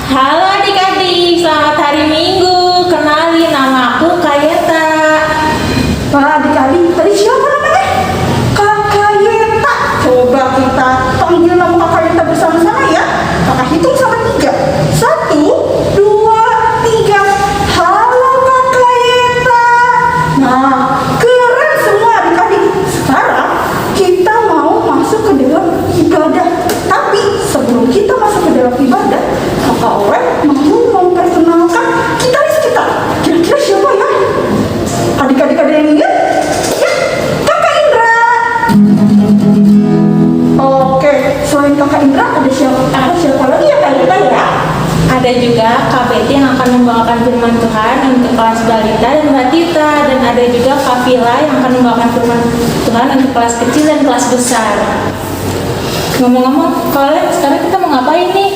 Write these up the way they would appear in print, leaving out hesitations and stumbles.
Halo adik-adik, selamat hari Minggu. Kenalin, nama aku Kayeta. Wah, adik-adik, tadi siapa namanya? Kakak Yeta. Coba kita panggil nama Kakak Yeta bersama-sama ya. Kakak hitung sampai 3. 1, 2, 3. Halo Kakak Yeta. Nah, keren semua adik-adik. Sekarang kita mau masuk ke dalam ibadah. Tapi sebelum kita masuk ke dalam ibadah, Kakak Owen mau memperkenalkan gitaris kita. Kira-kira siapa ya? Adik-adik ada yang ingat? Ya, Kakak Indra. Oke, selain Kakak Indra ada siapa lagi ya Kak Indra ya? Ada juga Kak Betty yang akan membawakan firman Tuhan untuk kelas balita dan batita. Dan ada juga Kak Vila yang akan membawakan firman Tuhan untuk kelas kecil dan kelas besar. Ngomong-ngomong, kalian sekarang kita mau ngapain nih?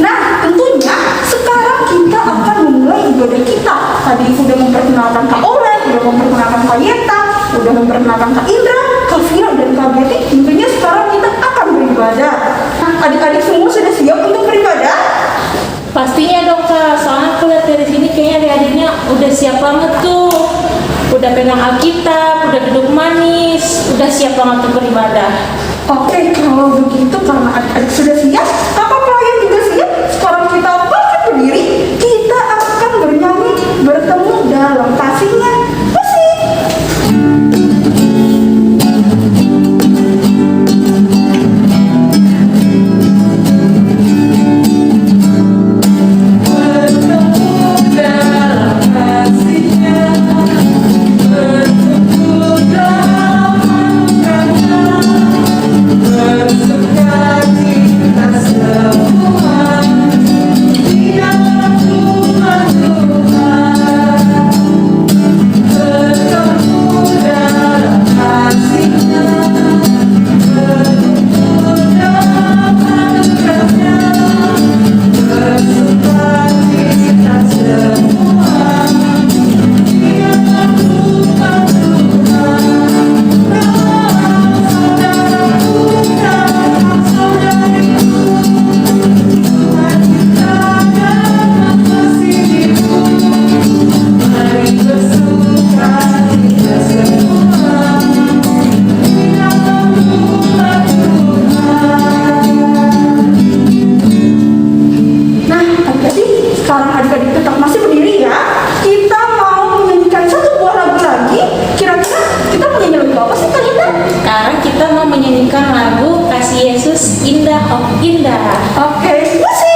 Nah, tentunya sekarang kita akan memulai ibadah kita. Tadi udah memperkenalkan Kak Owen, udah memperkenalkan Kak Yeta, udah memperkenalkan Kak Indra, Kak Vira, dan Kak Betty. Tentunya sekarang kita akan beribadah. Nah, adik-adik semua sudah siap untuk beribadah? Pastinya dong Kak, soalnya aku lihat dari sini kayaknya adik-adiknya udah siap banget tuh. Udah pegang Alkitab, udah duduk manis, udah siap banget untuk beribadah. Oke, kalau begitu karena adik-adik sudah siap, kakak pelayan juga siap. Sekarang kita bangkit berdiri, kita akan bernyanyi bertemu dalam kasihnya. Musik. Sekarang adik-adik tetap masih berdiri ya. Kita mau menyanyikan satu buah lagu lagi. Kira-kira kita mau nyanyi lagu apa sih Kak Indah? Sekarang kita mau menyanyikan lagu Kasih Yesus Indah Oh Indah. Oke, musik.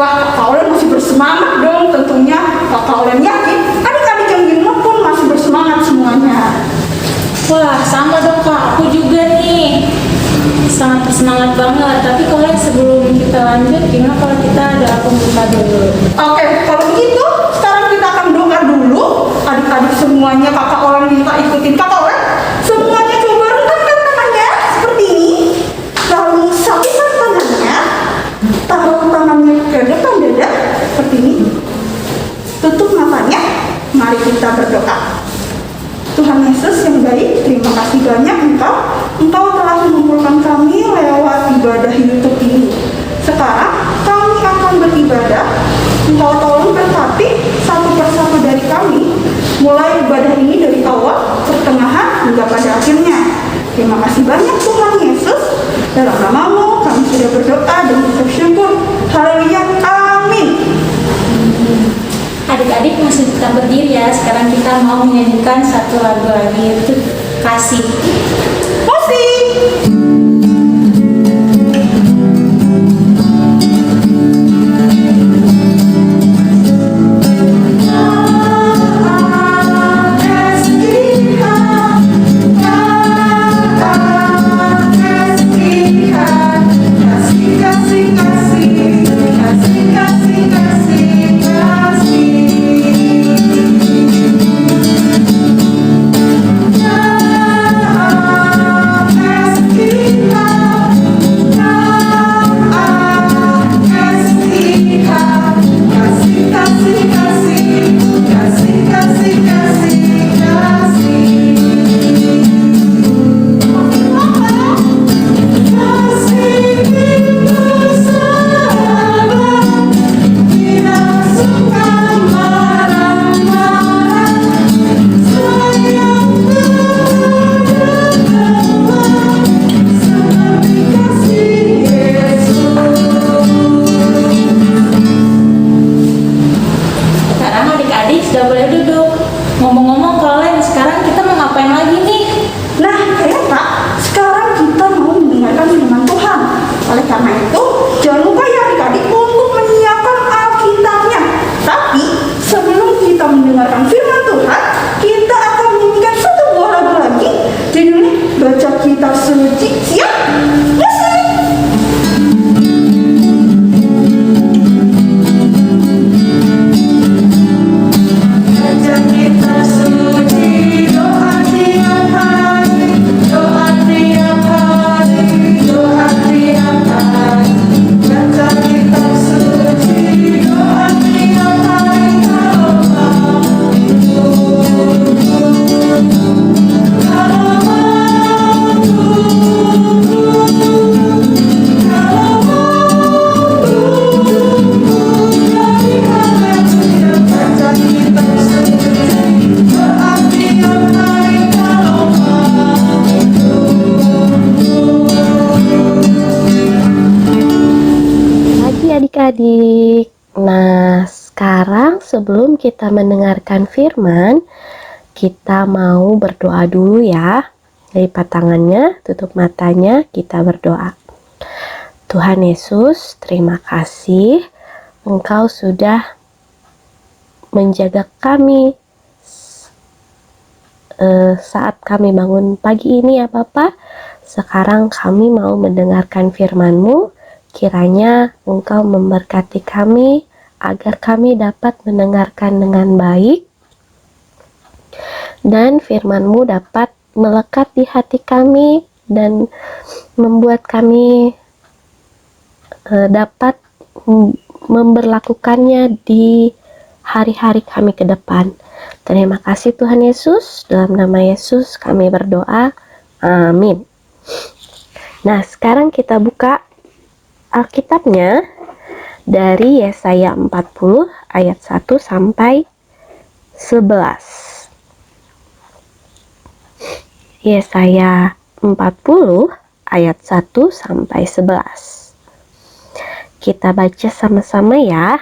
Wah, Kak Olen masih bersemangat dong tentunya. Kak Olen yakin adik-adik yang di rumah pun masih bersemangat semuanya. Wah, sama dong Kak, aku juga nih sangat bersemangat banget. Tapi kalian sebelum kita lanjut, gimana kalau kita ada pembuka dulu? Oke, kalau begitu sekarang kita akan doa dulu. Adik-adik semuanya Kakak Olen minta ikutin Kakak Olen. Semuanya coba rentangkan tangannya seperti ini. Lalu sapukan tangannya. Taruh tangannya ke depan dada seperti ini. Tutup matanya. Mari kita berdoa. Tuhan Yesus yang baik, terima kasih banyak Engkau telah mengumpulkan kami lewat ibadah YouTube ini. Sekarang kami akan ibadah, engkau tolong berkati satu persatu dari kami, mulai ibadah ini dari awal, pertengahan, hingga pada akhirnya. Terima kasih banyak Tuhan Yesus. Dalam namamu kami sudah berdoa dan ucap syukur. Haleluya, amin. Adik-adik masih tetap berdiri ya. Sekarang kita mau menyanyikan satu lagu lagi, yaitu Kasih. Musik. Adik-adik. Nah, sekarang sebelum kita mendengarkan firman, kita mau berdoa dulu ya. Lipat tangannya, tutup matanya, kita berdoa. Tuhan Yesus, terima kasih Engkau sudah menjaga kami saat kami bangun pagi ini ya Bapa. Sekarang kami mau mendengarkan firman-Mu. Kiranya Engkau memberkati kami agar kami dapat mendengarkan dengan baik dan firman-Mu dapat melekat di hati kami dan membuat kami dapat memberlakukannya di hari-hari kami ke depan. Terima kasih Tuhan Yesus, dalam nama Yesus kami berdoa, amin. Nah, sekarang kita buka Alkitabnya dari Yesaya 40 ayat 1 sampai 11. Yesaya 40 ayat 1 sampai 11. Kita baca sama-sama ya.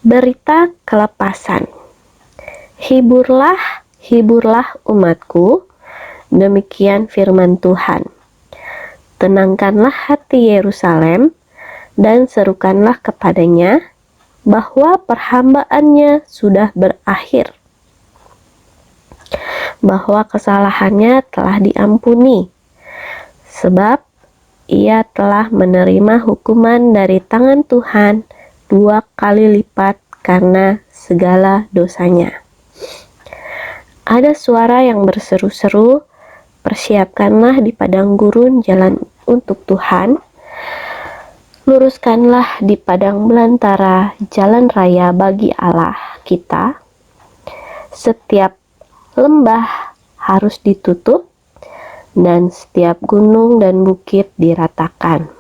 Berita kelepasan. Hiburlah, hiburlah umatku, demikian firman Tuhan. Tenangkanlah hati Yerusalem dan serukanlah kepadanya bahwa perhambaannya sudah berakhir, bahwa kesalahannya telah diampuni, sebab ia telah menerima hukuman dari tangan Tuhan 2 kali lipat karena segala dosanya. Ada suara yang berseru-seru, persiapkanlah di padang gurun jalan untuk Tuhan, luruskanlah di padang belantara jalan raya bagi Allah kita. Setiap lembah harus ditutup dan setiap gunung dan bukit diratakan.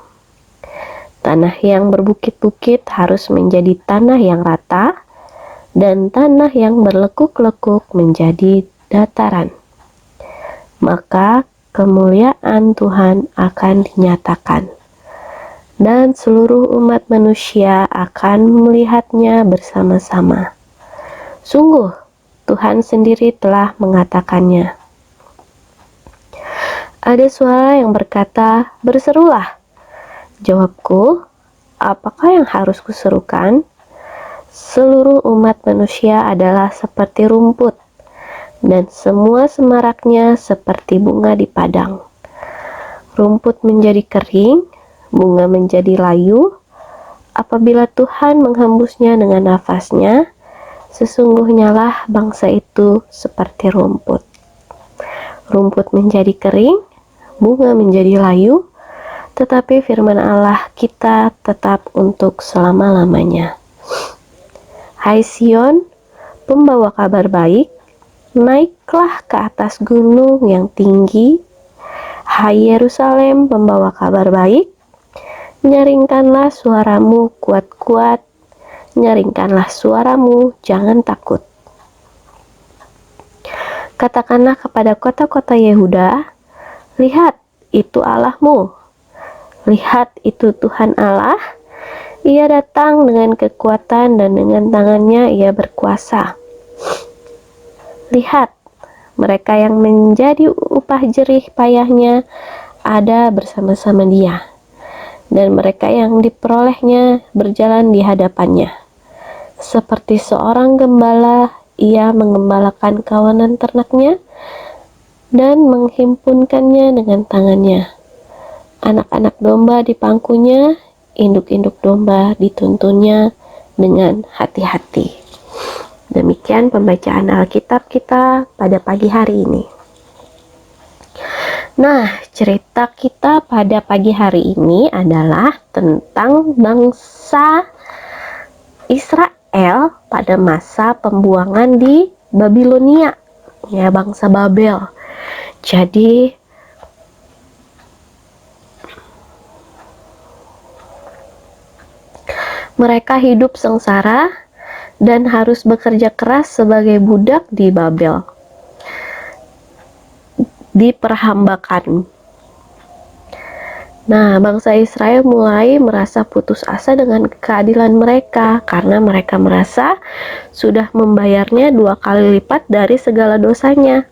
Tanah yang berbukit-bukit harus menjadi tanah yang rata, dan tanah yang berlekuk-lekuk menjadi dataran. Maka kemuliaan Tuhan akan dinyatakan, dan seluruh umat manusia akan melihatnya bersama-sama. Sungguh, Tuhan sendiri telah mengatakannya. Ada suara yang berkata, "Berserulah." Jawabku, apakah yang harus kuserukan? Seluruh umat manusia adalah seperti rumput, dan semua semaraknya seperti bunga di padang. Rumput menjadi kering, bunga menjadi layu, apabila Tuhan menghembusnya dengan nafasnya. Sesungguhnya lah bangsa itu seperti rumput. Rumput menjadi kering, bunga menjadi layu, tetapi firman Allah kita tetap untuk selama-lamanya. Hai Sion, pembawa kabar baik, naiklah ke atas gunung yang tinggi. Hai Yerusalem, pembawa kabar baik, nyaringkanlah suaramu kuat-kuat, nyaringkanlah suaramu, jangan takut. Katakanlah kepada kota-kota Yehuda, lihat, itu Allahmu. Lihat, itu Tuhan Allah. Ia datang dengan kekuatan dan dengan tangannya ia berkuasa. Lihat, mereka yang menjadi upah jerih payahnya ada bersama-sama dia, dan mereka yang diperolehnya berjalan di hadapannya. Seperti seorang gembala, ia mengembalakan kawanan ternaknya dan menghimpunkannya dengan tangannya. Anak-anak domba di pangkunya, induk-induk domba dituntunnya dengan hati-hati. Demikian pembacaan Alkitab kita pada pagi hari ini. Nah, cerita kita pada pagi hari ini adalah tentang bangsa Israel pada masa pembuangan di Babilonia, ya, bangsa Babel. Jadi mereka hidup sengsara dan harus bekerja keras sebagai budak di Babel, diperhambakan. Nah, bangsa Israel mulai merasa putus asa dengan keadilan mereka karena mereka merasa sudah membayarnya 2 kali lipat dari segala dosanya.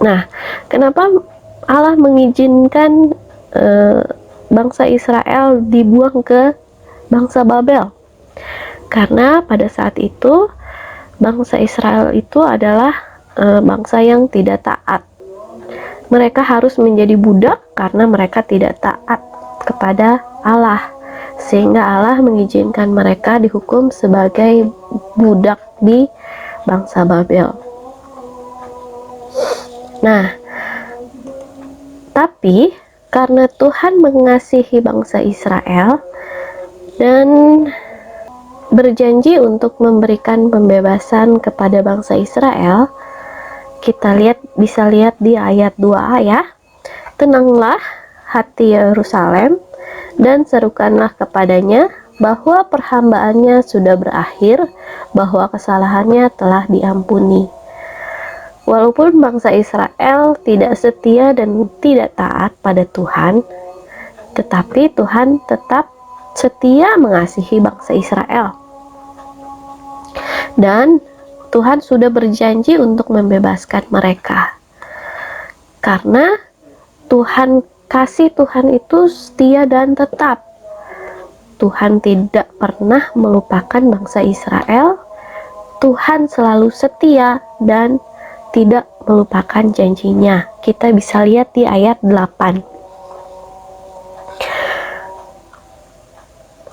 Nah, kenapa Allah mengizinkan bangsa Israel dibuang ke bangsa Babel? Karena pada saat itu bangsa Israel itu adalah bangsa yang tidak taat. Mereka harus menjadi budak karena mereka tidak taat kepada Allah, sehingga Allah mengizinkan mereka dihukum sebagai budak di bangsa Babel. Nah, tapi karena Tuhan mengasihi bangsa Israel dan berjanji untuk memberikan pembebasan kepada bangsa Israel, kita bisa lihat di ayat 2a ya. Tenanglah hati Yerusalem dan serukanlah kepadanya bahwa perhambaannya sudah berakhir, bahwa kesalahannya telah diampuni. Walaupun bangsa Israel tidak setia dan tidak taat pada Tuhan, tetapi Tuhan tetap setia mengasihi bangsa Israel. Dan Tuhan sudah berjanji untuk membebaskan mereka. Karena kasih Tuhan itu setia dan tetap. Tuhan tidak pernah melupakan bangsa Israel. Tuhan selalu setia dan tidak melupakan janjinya. Kita bisa lihat di ayat 8.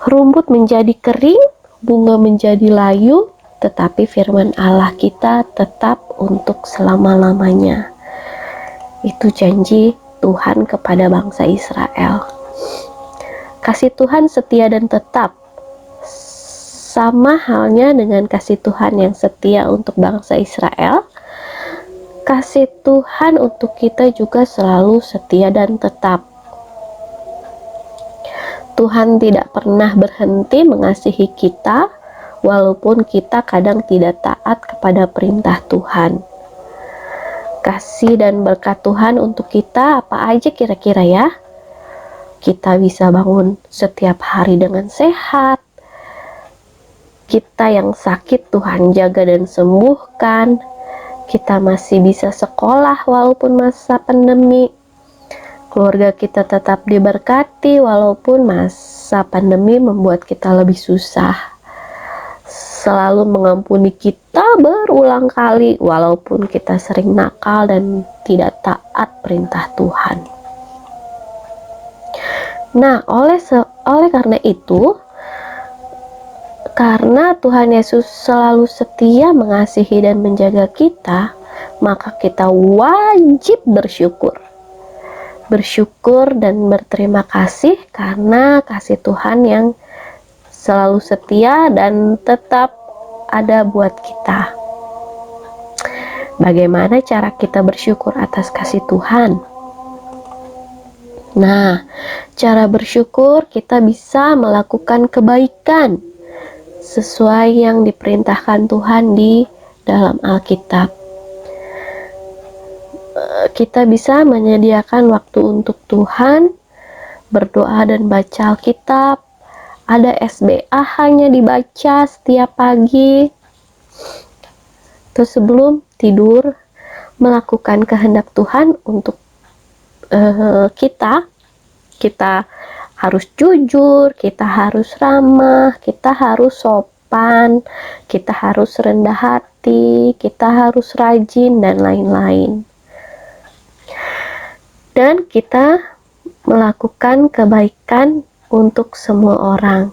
Rumput menjadi kering, bunga menjadi layu, tetapi firman Allah kita tetap untuk selama-lamanya. Itu janji Tuhan kepada bangsa Israel. Kasih Tuhan setia dan tetap. Sama halnya dengan kasih Tuhan yang setia untuk bangsa Israel, kasih Tuhan untuk kita juga selalu setia dan tetap. Tuhan tidak pernah berhenti mengasihi kita, walaupun kita kadang tidak taat kepada perintah Tuhan. Kasih dan berkat Tuhan untuk kita apa aja kira-kira ya? Kita bisa bangun setiap hari dengan sehat. Kita yang sakit Tuhan jaga dan sembuhkan. Kita masih bisa sekolah walaupun masa pandemi. Keluarga kita tetap diberkati walaupun masa pandemi membuat kita lebih susah. Selalu mengampuni kita berulang kali walaupun kita sering nakal dan tidak taat perintah Tuhan. Nah, oleh karena itu, karena Tuhan Yesus selalu setia mengasihi dan menjaga kita, maka kita wajib bersyukur. Bersyukur dan berterima kasih karena kasih Tuhan yang selalu setia dan tetap ada buat kita. Bagaimana cara kita bersyukur atas kasih Tuhan? Nah, cara bersyukur kita bisa melakukan kebaikan sesuai yang diperintahkan Tuhan di dalam Alkitab. Kita bisa menyediakan waktu untuk Tuhan, berdoa dan baca Alkitab. Ada SBA hanya dibaca setiap pagi. Terus sebelum tidur, melakukan kehendak Tuhan untuk kita harus jujur, kita harus ramah, kita harus sopan, kita harus rendah hati, kita harus rajin, dan lain-lain. Dan kita melakukan kebaikan untuk semua orang.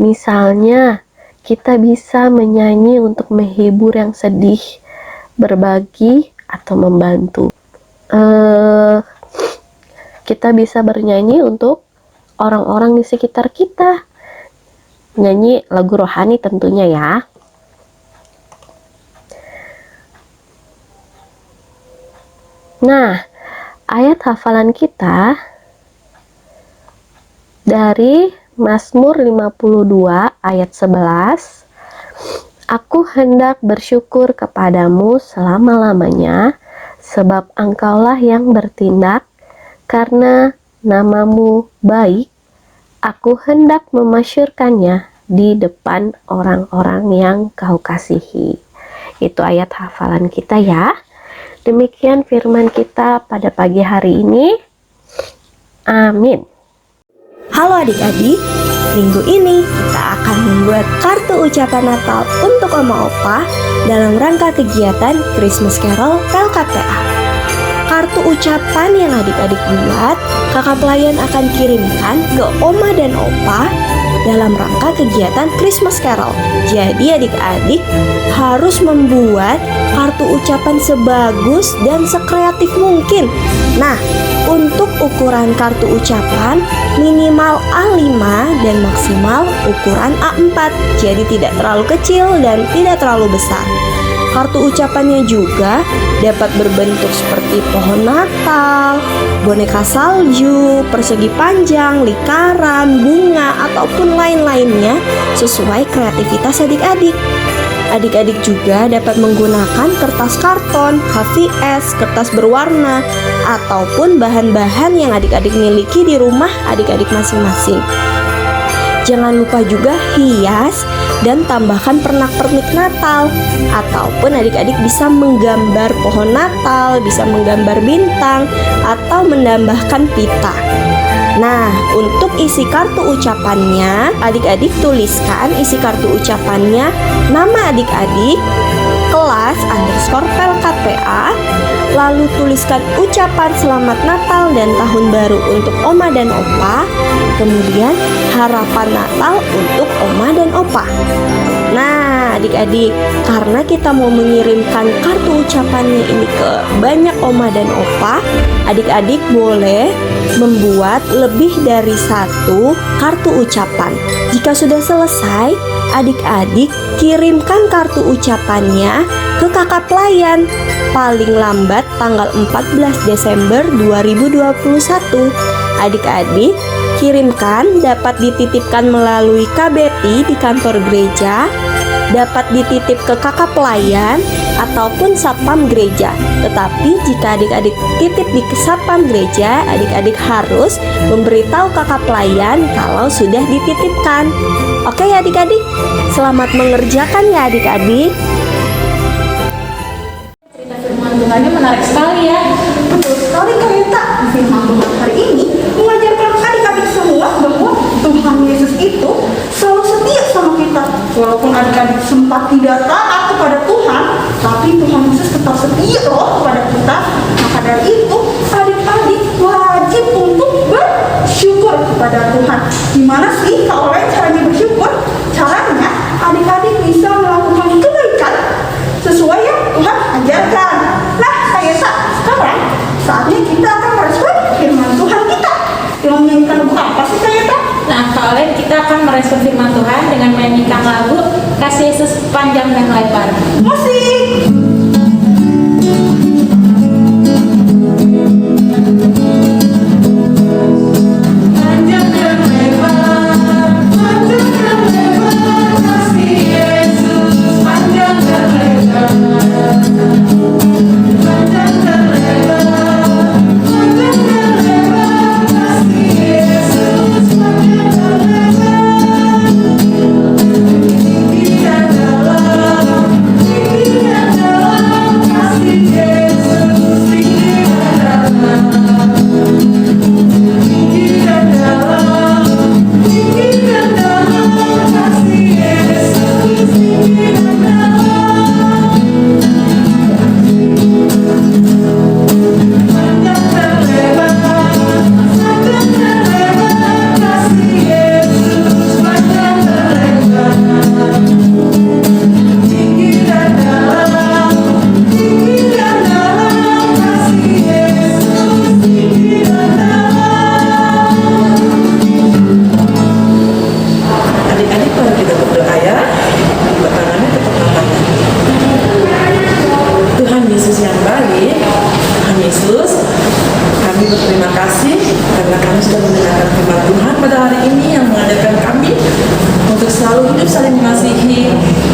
Misalnya, kita bisa menyanyi untuk menghibur yang sedih, berbagi, atau membantu. Kita bisa bernyanyi untuk orang-orang di sekitar kita. Nyanyi lagu rohani tentunya ya. Nah, ayat hafalan kita dari Mazmur 52 ayat 11. Aku hendak bersyukur kepadamu selama-lamanya, sebab engkaulah yang bertindak, karena namamu baik, aku hendak memasyurkannya di depan orang-orang yang kau kasihi. Itu ayat hafalan kita ya. Demikian firman kita pada pagi hari ini. Amin. Halo adik-adik, minggu ini kita akan membuat kartu ucapan Natal untuk Oma Opa dalam rangka kegiatan Christmas Carol PLKTA. Kartu ucapan yang adik-adik buat, kakak pelayan akan kirimkan ke Oma dan Opa dalam rangka kegiatan Christmas Carol. Jadi adik-adik harus membuat kartu ucapan sebagus dan sekreatif mungkin. Nah, untuk ukuran kartu ucapan minimal A5 dan maksimal ukuran A4. Jadi tidak terlalu kecil dan tidak terlalu besar. Kartu ucapannya juga dapat berbentuk seperti pohon Natal, boneka salju, persegi panjang, lingkaran, bunga, ataupun lain-lainnya sesuai kreativitas adik-adik. Adik-adik juga dapat menggunakan kertas karton, HVS, kertas berwarna, ataupun bahan-bahan yang adik-adik miliki di rumah adik-adik masing-masing. Jangan lupa juga hias dan tambahkan pernak-pernik Natal. Ataupun adik-adik bisa menggambar pohon Natal, bisa menggambar bintang, atau menambahkan pita. Nah, untuk isi kartu ucapannya, adik-adik tuliskan isi kartu ucapannya, nama adik-adik, kelas _PLKTA, lalu tuliskan ucapan selamat Natal dan Tahun Baru untuk Oma dan Opa, kemudian harapan Natal untuk Oma dan Opa. Nah, adik-adik, karena kita mau mengirimkan kartu ucapannya ini ke banyak Oma dan Opa, adik-adik boleh membuat lebih dari satu kartu ucapan. Jika sudah selesai, adik-adik kirimkan kartu ucapannya ke kakak pelayan paling lambat tanggal 14 Desember 2021. Adik-adik kirimkan dapat dititipkan melalui KBRI di kantor gereja, dapat dititip ke kakak pelayan ataupun satpam gereja. Tetapi jika adik-adik titip di satpam gereja, adik-adik harus memberitahu kakak pelayan kalau sudah dititipkan. Oke ya adik-adik, selamat mengerjakan ya adik-adik. Cerita firman Tuhannya menarik sekali ya. Betul sekali Kak Eta. Firman Tuhan hari ini mengajarkan adik-adik semua bahwa Tuhan Yesus itu selalu setia sama kita. Walaupun adik-adik sempat tidak taat kepada Tuhan, tapi Tuhan Yesus tetap setia loh kepada kita. Maka dari itu, adik-adik wajib untuk bersyukur kepada Tuhan. Gimana sih kalau caranya bersyukur? Caranya adik-adik bisa melakukan kebaikan sesuai yang Tuhan ajarkan. Nah, Kak Eta, sekarang saatnya kita akan merespon firman Tuhan kita. Yang menyanyikan lagu apa sih Kak Eta? Nah, kalau kita akan merespon firman Tuhan dengan menyanyikan lagu Kasih Yesus Panjang dan Lebar. Musik.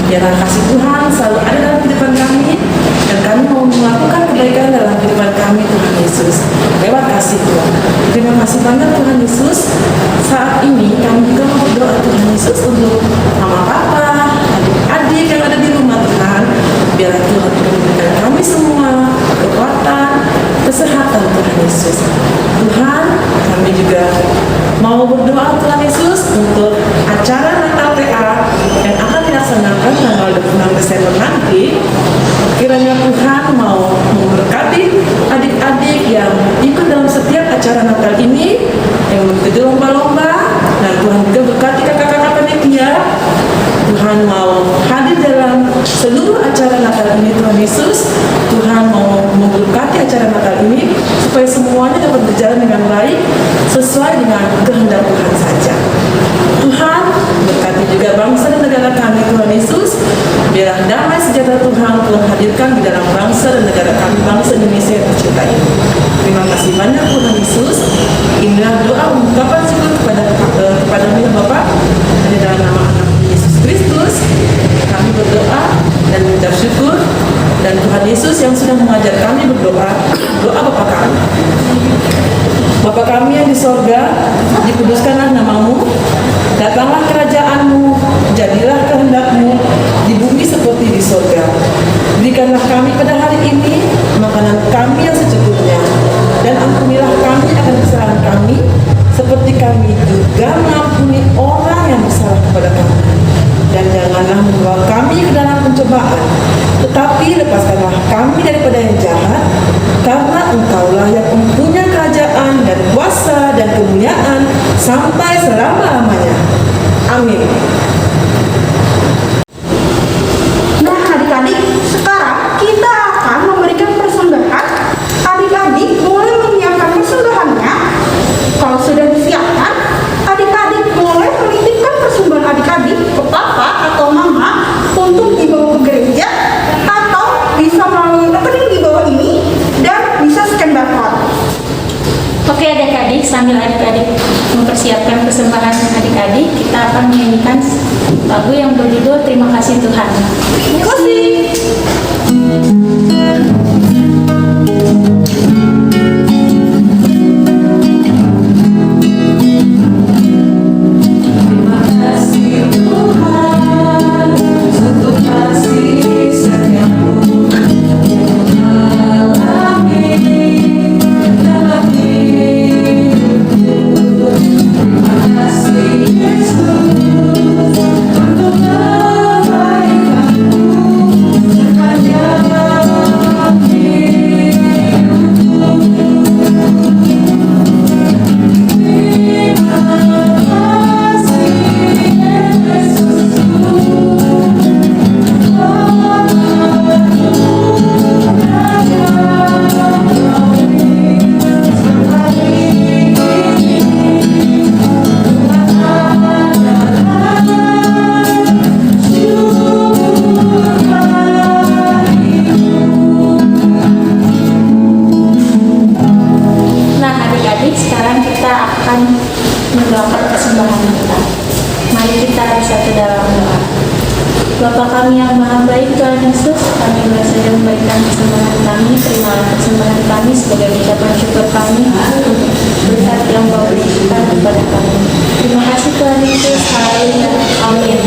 Biarlah kasih Tuhan selalu ada dalam kehidupan kami, dan kami mau melakukan kebaikan dalam kehidupan kami, Tuhan Yesus, lewat kasih Tuhan. Terima kasih banyak Tuhan Yesus. Saat ini kami juga mau berdoa Tuhan Yesus untuk mama papa, adik-adik yang ada di rumah Tuhan. Biarlah Tuhan memberikan kami semua kekuatan, kesehatan Tuhan Yesus. Tuhan, kami juga mau berdoa Tuhan Yesus untuk acara Natal TA yang akan dilaksanakan tanggal 26 Desember nanti. Kiranya Tuhan mau memberkati adik-adik yang ikut dalam setiap acara Natal ini, yang mengikuti lomba-lomba, dan Tuhan juga berkati kakak-kakak panitia. Tuhan mau hadir dalam seluruh acara Natal ini Tuhan Yesus. Tuhan mau memberkati acara Natal ini supaya semuanya dapat berjalan dengan baik sesuai dengan kehendak Tuhan saja. Tuhan berkati juga bangsa dan negara kami Tuhan Yesus. Biarlah damai sejahtera Tuhan hadirkan di dalam bangsa dan negara kami, bangsa Indonesia yang tercinta ini. Terima kasih banyak Tuhan Yesus. Inilah doa ungkapan syukur kepada Bapak di dalam nama anak Yesus Kristus. Kami berdoa dan mengucap syukur, dan Tuhan Yesus yang sudah mengajar kami berdoa, doa Bapa kami. Bapa kami yang di sorga, dikuduskanlah namamu, datanglah kerajaanmu, jadilah kehendakmu di bumi seperti di sorga. Berikanlah kami pada hari ini makanan kami yang secukupnya, dan ampunilah kami akan kesalahan kami, seperti kami juga mengampuni orang yang bersalah kepada kami. Dan janganlah membawa kami ke dalam pencobaan, tetapi lepaskanlah kami daripada yang jahat, karena Engkaulah yang mempunyai kerajaan dan kuasa dan kemuliaan sampai selama-lamanya. Amin. Nah adik-adik, sekarang kita akan memberikan persembahan. Adik-adik boleh menyiapkan persembahannya. Kalau sudah disiapkan, adik-adik boleh menitipkan persembahan adik-adik ke papa atau mama untuk dibawa ke gereja, atau bisa melalui rekening di bawah ini dan bisa scan barcode. Oke adik-adik, sambil adik-adik mempersiapkan kita akan menyanyikan lagu yang berjudul Terima Kasih Tuhan. Terima kasih. Terima kasih Tuhan untuk kasih setiamu yang mengalami dalam hidupku. Terima kasih Yesus untuk kebaikanmu sepanjang Nah, adik-adik, sekarang kita akan mendoakan persembahan kita. Mari kita bersatu dalam doa. Bapa kami yang maha baik, Tuhan Yesus, kami bersedia memberikan persembahan kami. Terimalah persembahan kami sebagai ucapan syukur kami untuk berkat yang Kau berikan kepada kami. Terima kasih Tuhan Yesus. Haleluya. Amin.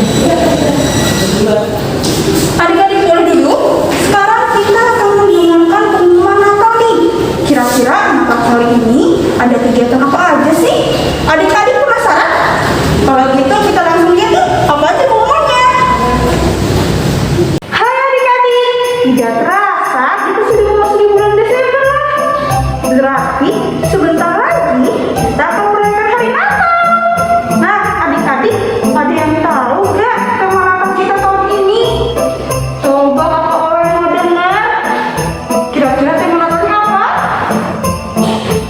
Adik-adik boleh duduk. Sekarang kita akan mendengarkan pengumuman Natal nih. Kira-kira Natal kali ini ada kegiatan apa aja sih? Adik-adik penasaran? Kalau gitu kita langsung lihat nih apa aja pengumumannya. Hai adik-adik, tidak terasa kita sudah memasuki bulan Desember lah. Berarti sebentar lagi kita akan merayakan hari Natal. Nah adik-adik, ada yang tahu gak tema Natal kita tahun ini? Coba apa orang mau dengar? Kira-kira tema Natalnya apa?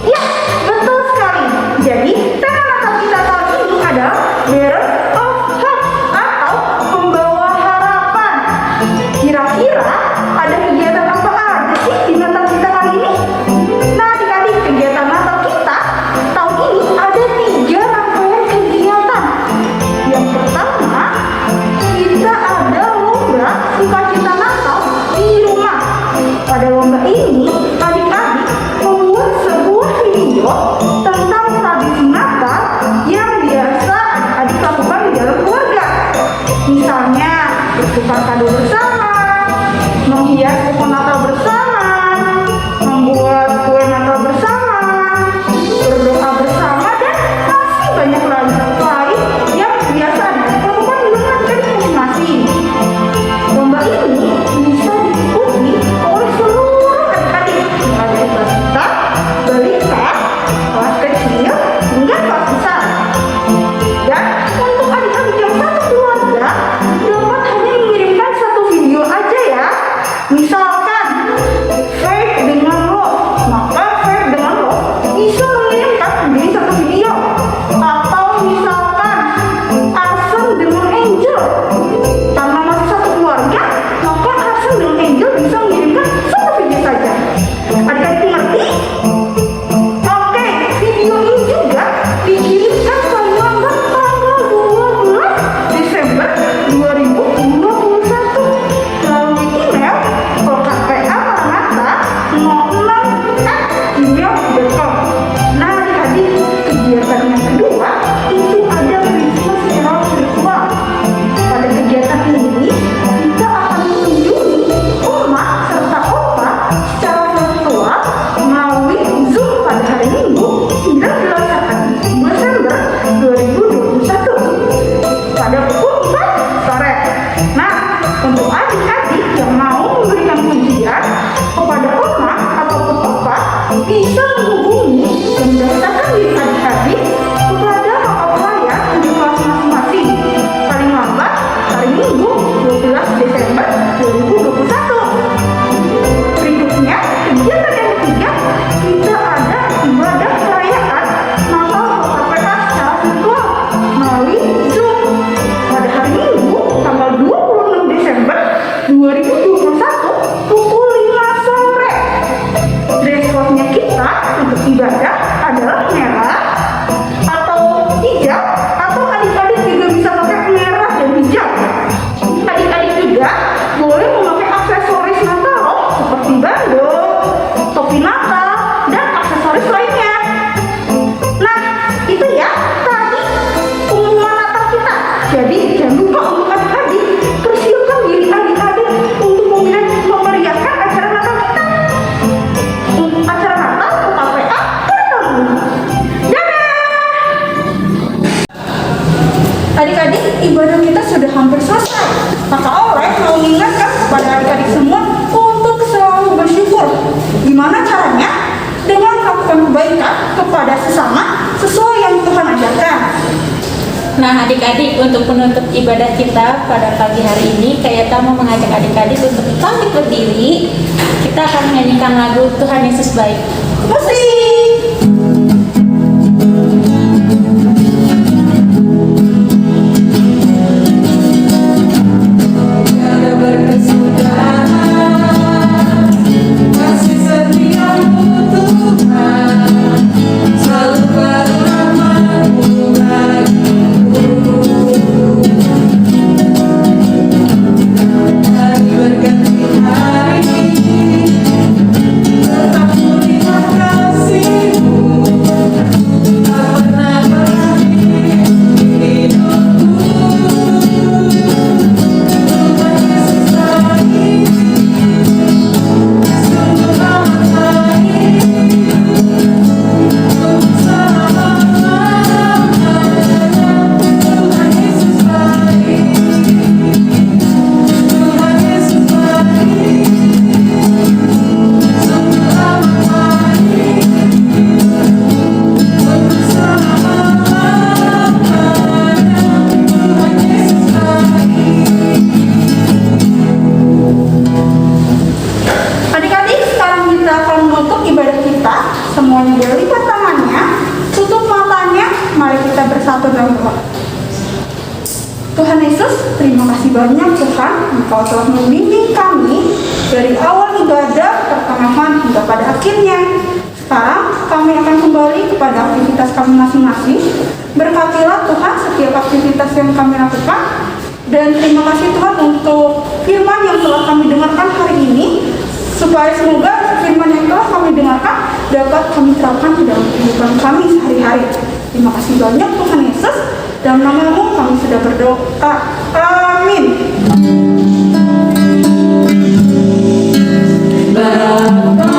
Ya, betul sekali. Jadi, tema Natal kita tahun ini adalah Bearer of Hope atau Pembawa Harapan. Kira-kira ada kegiatan apa aja sih di Natal kita kali ini? Nah, adik-adik, kegiatan Natal kita tahun ini ada 3 rangkaian kegiatan. Yang pertama, kita ada lomba sukacita Natal di rumah. Pada lomba ini, adik-adik membuat sebuah video tentang tradisi Natal yang biasa adik-adik lakukan di dalam keluarga. Misalnya, bertukar kado bersama, menghias pohon Natal bersama, membuat kue Natal bersama, berdoa bersama, dan masih banyak lagi lain yang biasa adik-adik lakukan di rumah adik-adik masing-masing. Lomba ini bisa diikuti oleh seluruh adik-adik yang ada di kelas kita, balita, kelas kecil, hingga kelas besar. Dan untuk adik-adik yang satu keluarga dapat hanya mengirimkan satu video Jadi jangan lupa untuk adik-adik persiapkan diri adik-adik untuk memeriahkan acara Natal kita. Untuk acara Natal KPA bergabung. Adik-adik, ibadah kita sudah hampir selesai. Kakak Oleh mau mengingatkan kepada adik-adik semua untuk selalu bersyukur. Gimana caranya? Dengan melakukan kebaikan kepada sesama sesuai yang Tuhan ajarkan. Nah adik-adik, untuk penutup ibadah kita pada pagi hari ini, Kak mau mengajak adik-adik untuk bangkit berdiri. Kita akan menyanyikan lagu Tuhan Yesus Baik. Musik! Tiada berkesudahan, kasih setiamu Tuhan, selalu beramamu bagiku. Hari berganti hari, tetap melihat kasih-Mu, tak pernah berhenti hidupku. Tuhan Yesus baik, sungguh amat baik, untuk selama-lamanya. Tuhan Yesus baik, Tuhan Yesus baik, sungguh amat baik, untuk selama-lamanya. Tuhan Yesus baik. Adik-adik, sekarang kita akan menutup ibadah kita. Semuanya boleh lipat tangannya, tutup matanya. Mari kita bersatu dalam doa. Tuhan Yesus, terima kasih banyak Tuhan, Engkau telah membimbing kami dari awal ibadah, pertengahan hingga pada akhirnya. Sekarang kami akan kembali kepada aktivitas kami masing-masing. Berkatilah Tuhan setiap aktivitas yang kami lakukan. Dan terima kasih Tuhan untuk firman yang telah kami dengarkan hari ini, supaya semoga firman yang telah kami dengarkan dapat kami terapkan di dalam kehidupan kami sehari-hari. Terima kasih banyak Tuhan Yesus, dalam nama-Mu kami sudah berdoa. Amin. Bapa